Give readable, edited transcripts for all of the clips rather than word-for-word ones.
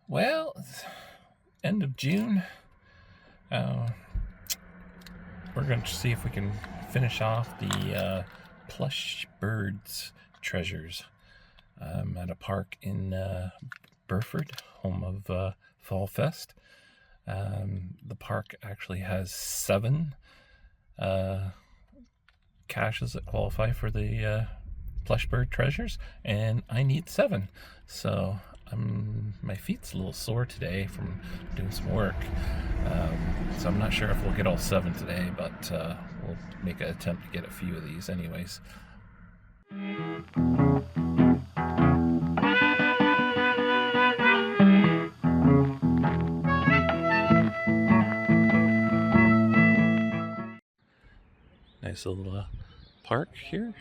Well, end of June. Uh, we're going to see if we can finish off the Plush Birds treasures. I'm at a park in Burford, home of Fall Fest. The park actually has 7 caches that qualify for the Plush Bird treasures, and I need 7. So my feet's a little sore today from doing some work. So I'm not sure if we'll get all 7 today, but we'll make an attempt to get a few of these anyways. Nice little park here.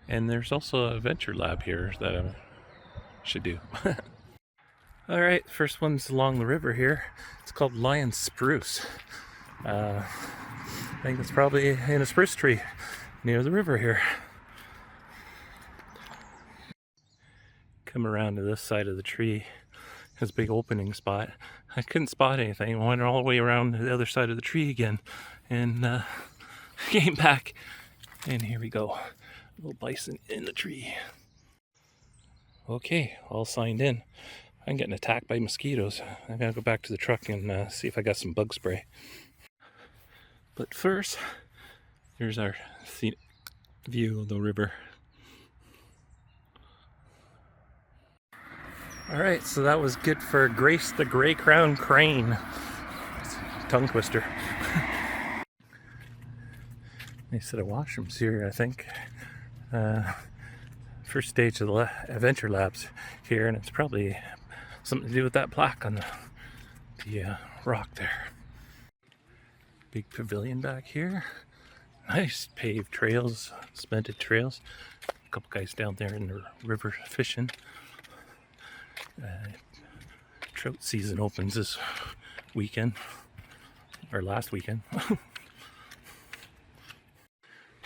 And there's also a venture lab here that I should do. Alright, first one's along the river here. It's called Lion Spruce. I think it's probably in a spruce tree near the river here. Come around to this side of the tree. Has a big opening spot. I couldn't spot anything. I went all the way around to the other side of the tree again and came back. And here we go. A little bison in the tree. Okay, all signed in. I'm getting attacked by mosquitoes. I gotta go back to the truck and see if I got some bug spray. But first, here's our scenic view of the river. Alright, so that was good for Grace the Gray Crown Crane. Tongue twister. Nice set of washrooms here, I think. First stage of the adventure labs here, and it's probably something to do with that plaque on the rock there. Big pavilion back here. Nice paved trails, cemented trails. A couple guys down there in the river fishing. Trout season opens this weekend, or last weekend.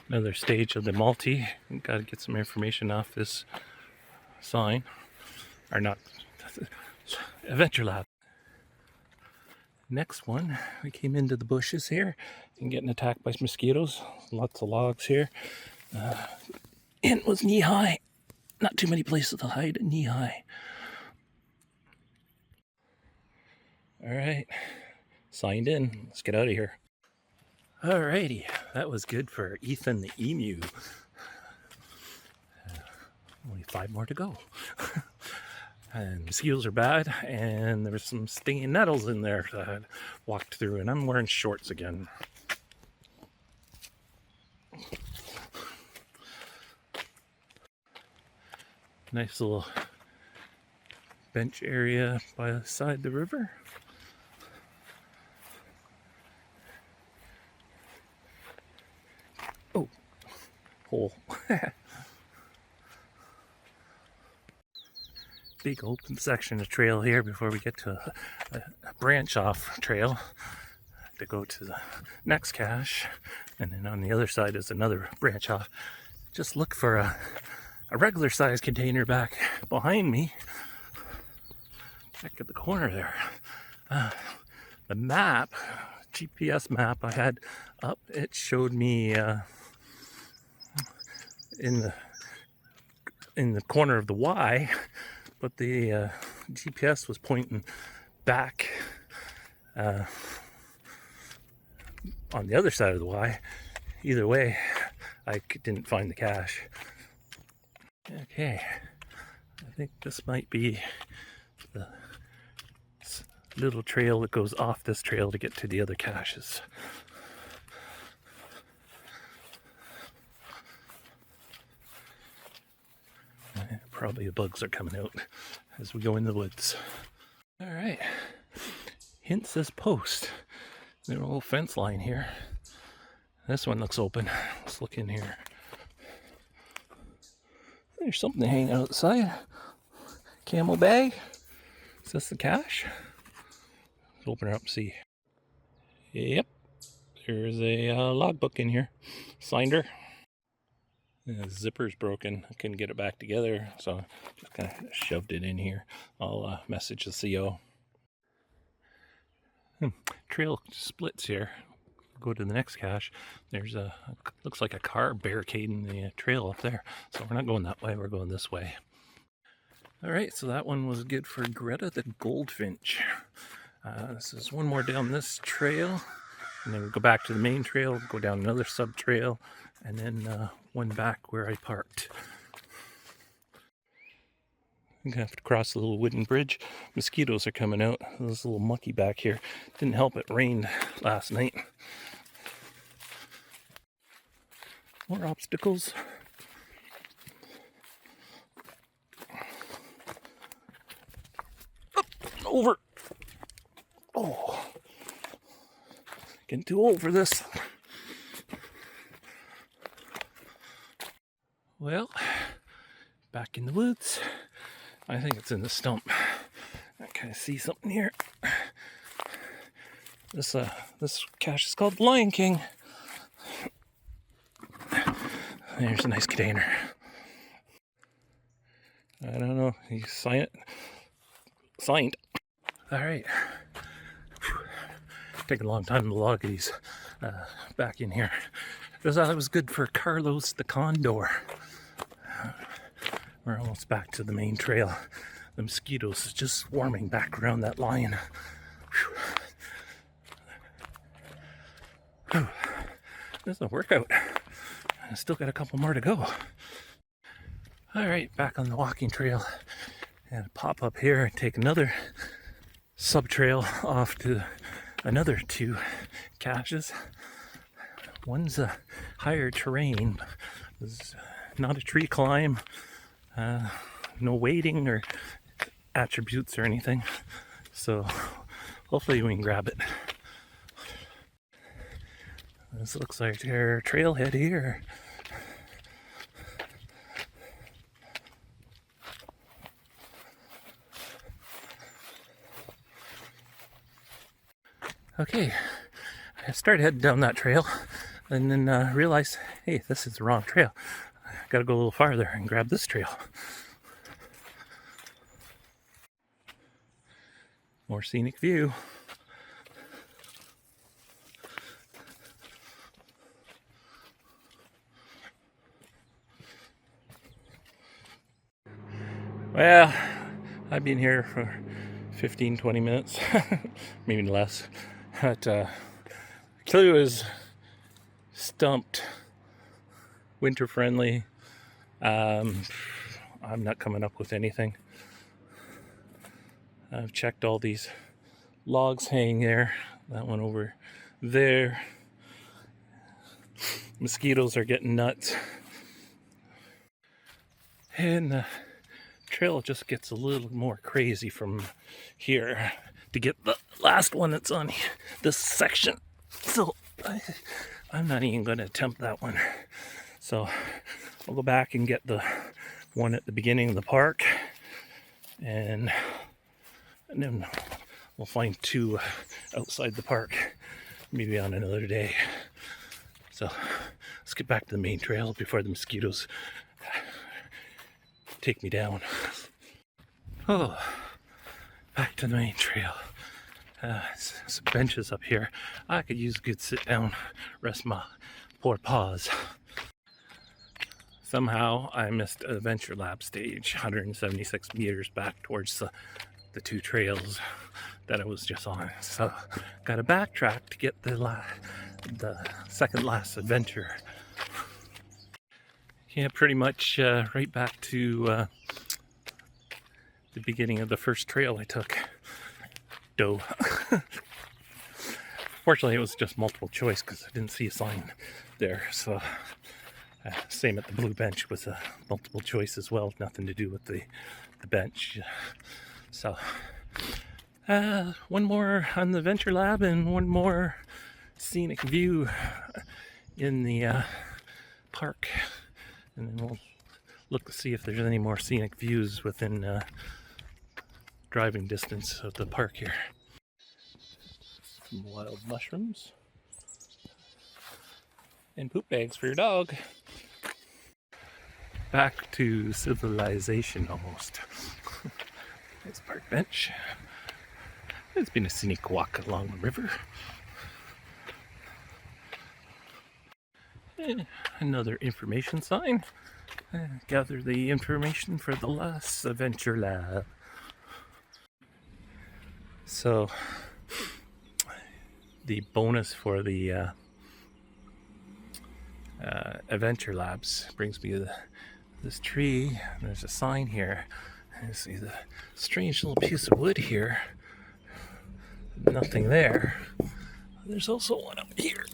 Another stage of the multi. Got to get some information off this sign, or not, Adventure Lab. Next one, we came into the bushes here and getting attacked by mosquitoes. Lots of logs here. And it was knee high. Not too many places to hide at knee high. Alright, signed in. Let's get out of here. Alrighty, that was good for Ethan the Emu. Only 5 more to go. And mosquitoes are bad, and there was some stinging nettles in there that I had walked through, and I'm wearing shorts again. Nice little bench area by the side of the river. Oh, hole. Big open section of trail here before we get to a branch off trail to go to the next cache, and then on the other side is another branch off. Just look for a regular size container back behind me, back at the corner there. The map, GPS map I had up, it showed me in the corner of the Y, but the GPS was pointing back on the other side of the Y. Either way, I didn't find the cache. Okay, I think this might be the little trail that goes off this trail to get to the other caches. Probably the bugs are coming out as we go in the woods. Alright, hints this post. There's a little fence line here. This one looks open. Let's look in here. There's something hanging outside. Camel bag. Is this the cache? Let's open her up and see. Yep, there's a logbook in here. Signed her. The zipper's broken. I couldn't get it back together, so just kind of shoved it in here. I'll message the CO. Trail splits here. Go to the next cache. There's a looks like a car barricading the trail up there. So we're not going that way. We're going this way. All right, so that one was good for Greta the Goldfinch. This is one more down this trail, and then we go back to the main trail, go down another sub trail, and then one back where I parked. I'm gonna have to cross the little wooden bridge. Mosquitoes are coming out. There's a little mucky back here. Didn't help it rained last night. More obstacles. Up, over. Oh, getting too old for this. Well, back in the woods. I think it's in the stump. I kind of see something here. This cache is called Lion King. There's a nice container. I don't know. You sign it. Signed. All right. Taking a long time to log these back in here. That was good for Carlos the Condor. We're almost back to the main trail. The mosquitoes is just swarming back around that lion. This is a workout. I still got a couple more to go. All right, back on the walking trail. And pop up here and take another sub trail off to another 2 caches. One's a higher terrain. It's not a tree climb. No wading or attributes or anything. So hopefully we can grab it. This looks like our trailhead here. Okay, I started heading down that trail and then realized, hey, this is the wrong trail. I gotta go a little farther and grab this trail. More scenic view. Well, I've been here for 15-20 minutes, maybe less. But clue is stumped, winter friendly. I'm not coming up with anything. I've checked all these logs hanging there. That one over there. Mosquitoes are getting nuts. And the trail just gets a little more crazy from here to get the last one that's on this section. So I'm not even going to attempt that one. So I'll go back and get the one at the beginning of the park, and then we'll find 2 outside the park, maybe on another day. So let's get back to the main trail before the mosquitoes take me down. Oh, back to the main trail. Some benches up here. I could use a good sit down, rest my poor paws. Somehow I missed a Adventure Lab stage, 176 meters back towards the 2 trails that I was just on. So got to backtrack to get the second last adventure. Yeah, pretty much right back to the beginning of the first trail I took. Doe. Fortunately, it was just multiple choice because I didn't see a sign there. So same at the blue bench was a multiple choice as well. Nothing to do with the bench. So one more on the Adventure Lab and one more scenic view in the park. And then we'll look to see if there's any more scenic views within driving distance of the park here. Some wild mushrooms. And poop bags for your dog. Back to civilization almost. Nice park bench. It's been a scenic walk along the river. And another information sign. Gather the information for the last adventure lab. So the bonus for the adventure labs brings me to this tree. There's a sign here. You see the strange little piece of wood here. Nothing there. There's also one up here.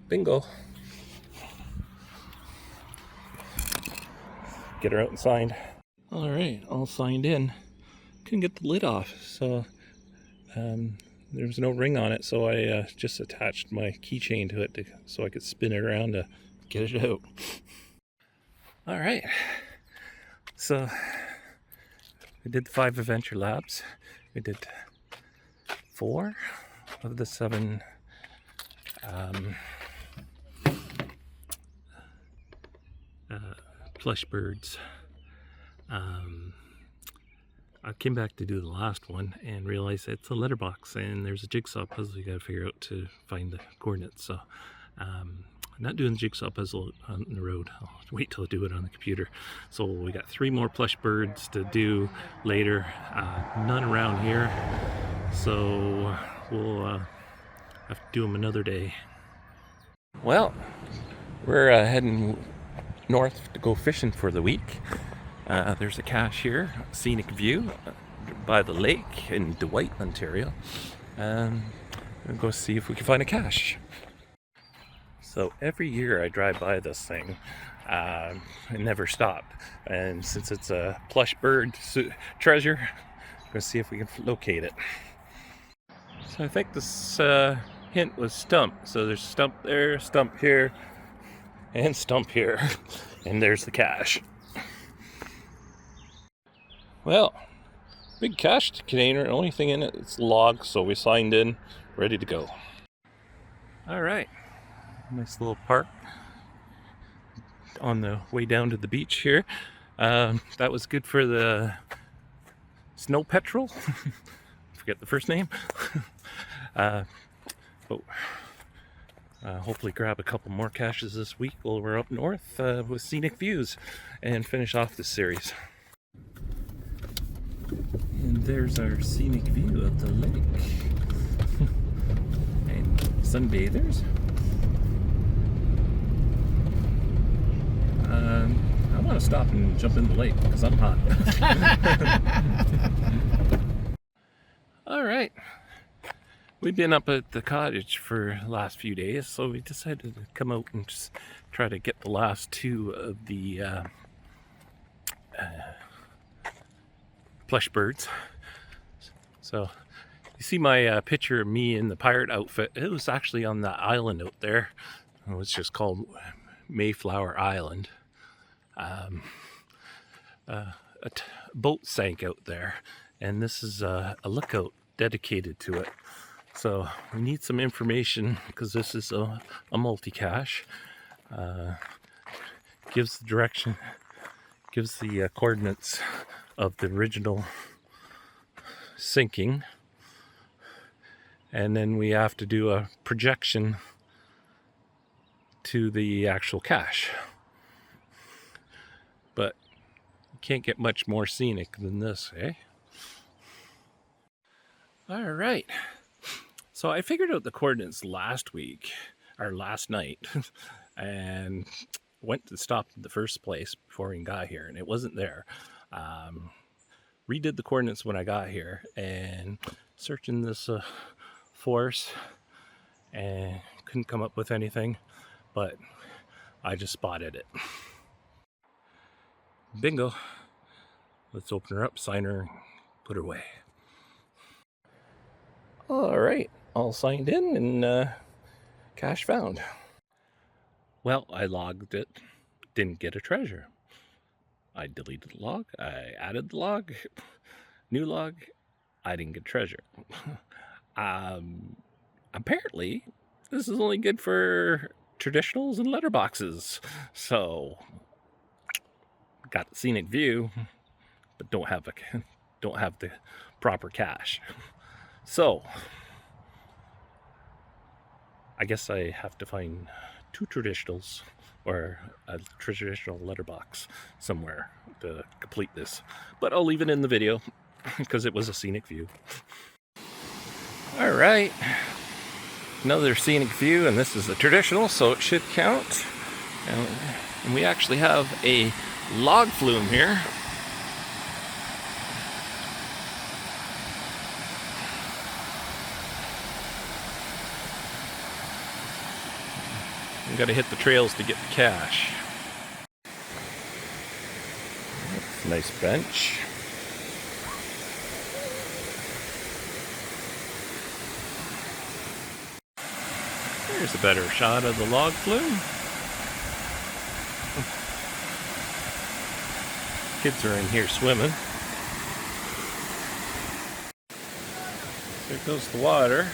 Bingo. Get her out and signed. All right, all signed in. Couldn't get the lid off, so there was no ring on it, so I just attached my keychain to it so I could spin it around to get it out. All right, so we did the 5 adventure labs. We did 4 of the 7 Plush Birds. I came back to do the last one and realized it's a letterbox and there's a jigsaw puzzle you gotta figure out to find the coordinates. So I'm not doing the jigsaw puzzle on the road. I'll wait till I do it on the computer. So we got 3 more Plush Birds to do later. None around here, so we'll have to do them another day. Well, we're heading north to go fishing for the week. There's a cache here, Scenic View, by the lake in Dwight, Ontario. We'll go see if we can find a cache. So every year I drive by this thing. It never stopped. And since it's a Plush Bird treasure, I'm going to see if we can locate it. So I think this hint was stump. So there's stump there, stump here, and stump here. And there's the cache. Well, big cache container, only thing in it is log, so we signed in, ready to go. All right, nice little park on the way down to the beach here. That was good for the snow petrel. Forget the first name. Hopefully grab a couple more caches this week while we're up north with scenic views and finish off this series. And there's our scenic view of the lake. And sunbathers. I want to stop and jump in the lake because I'm hot. All right. We've been up at the cottage for the last few days, so we decided to come out and just try to get the last 2 of the Plush Birds. So you see my picture of me in the pirate outfit. It was actually on the island out there. It was just called Mayflower Island. A boat sank out there, and this is a lookout dedicated to it. So we need some information because this is a multi-cache. Gives the direction, gives the coordinates of the original sinking, and then we have to do a projection to the actual cache. But you can't get much more scenic than this, eh? All right. So I figured out the coordinates last week, or last night, and went to stop at the first place before we got here, and it wasn't there. Redid the coordinates when I got here, and searching this forest, and couldn't come up with anything, but I just spotted it. Bingo. Let's open her up, sign her, put her away. All right, all signed in and cache found. Well, I logged it, didn't get a treasure. I deleted the log, I added the log, new log, I didn't get treasure. Apparently, this is only good for traditionals and letterboxes. So, got the scenic view, but don't have the proper cache. So, I guess I have to find 2 traditionals or a traditional letterbox somewhere to complete this. But I'll leave it in the video because it was a scenic view. All right, another scenic view, and this is a traditional, so it should count. And we actually have a log flume here. You gotta hit the trails to get the cache. That's a nice bench. Here's a better shot of the log flume. Kids are in here swimming. There goes the water.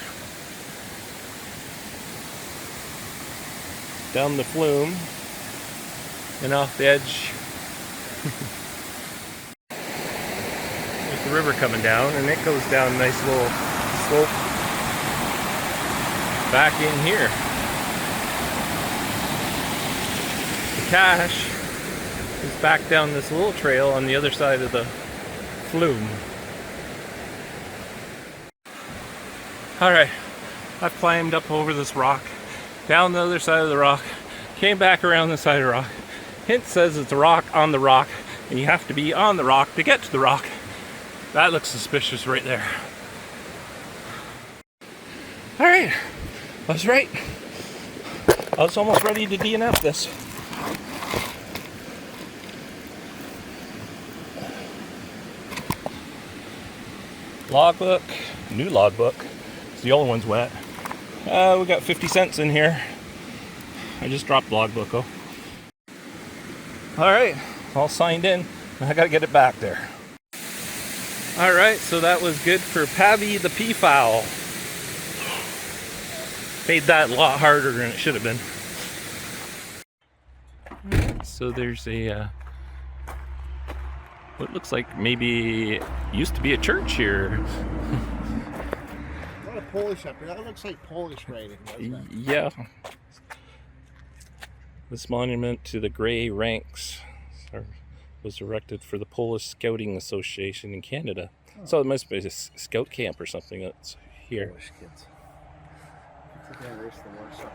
Down the flume and off the edge. There's the river coming down, and it goes down a nice little slope back in here. The cache is back down this little trail on the other side of the flume. Alright, I've climbed up over this rock, down the other side of the rock, came back around the side of the rock. Hint says it's a rock on the rock, and you have to be on the rock to get to the rock. That looks suspicious right there. Alright, I was right. I was almost ready to DNF this. Logbook, new logbook. The old one's wet. We got 50 cents in here. I just dropped the logbook. Oh. Alright, all signed in. I gotta get it back there. Alright, so that was good for Pavy the peafowl. Made that a lot harder than it should have been. So there's a what looks like maybe used to be a church here. A lot of Polish up here. That looks like Polish writing, doesn't it? Yeah. This monument to the Grey Ranks was erected for the Polish Scouting Association in Canada. Oh. So it must be a scout camp or something that's here. Polish kids. I think I erased the war stuff.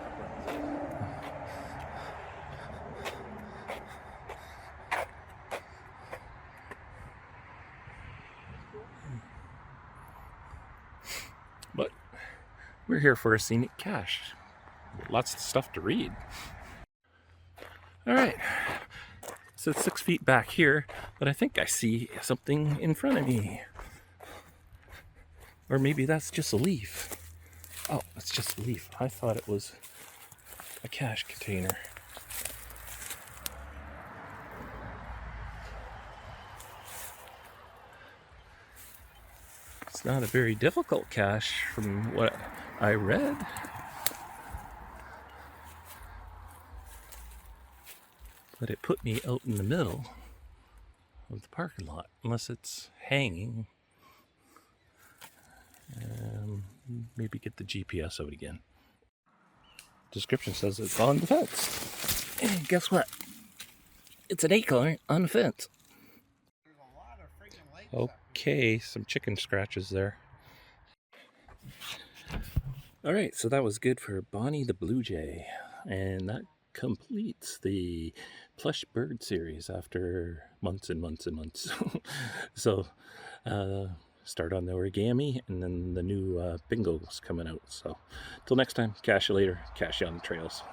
But we're here for a scenic cache. Lots of stuff to read. All right, so it's 6 feet back here, but I think I see something in front of me. Or maybe that's just a leaf. Oh, it's just a leaf. I thought it was a cache container. It's not a very difficult cache from what I read. But it put me out in the middle of the parking lot, unless it's hanging. Maybe get the GPS out again. Description says it's on the fence. And guess what? It's an acorn on the fence. There's a lot of freaking lights Okay, some chicken scratches there. Alright, so that was good for Bonnie the Blue Jay. And that completes the Plush Bird series after months and months and months. So, start on the origami, and then the new bingo's coming out. So, till next time, cache you later, cache you on the trails.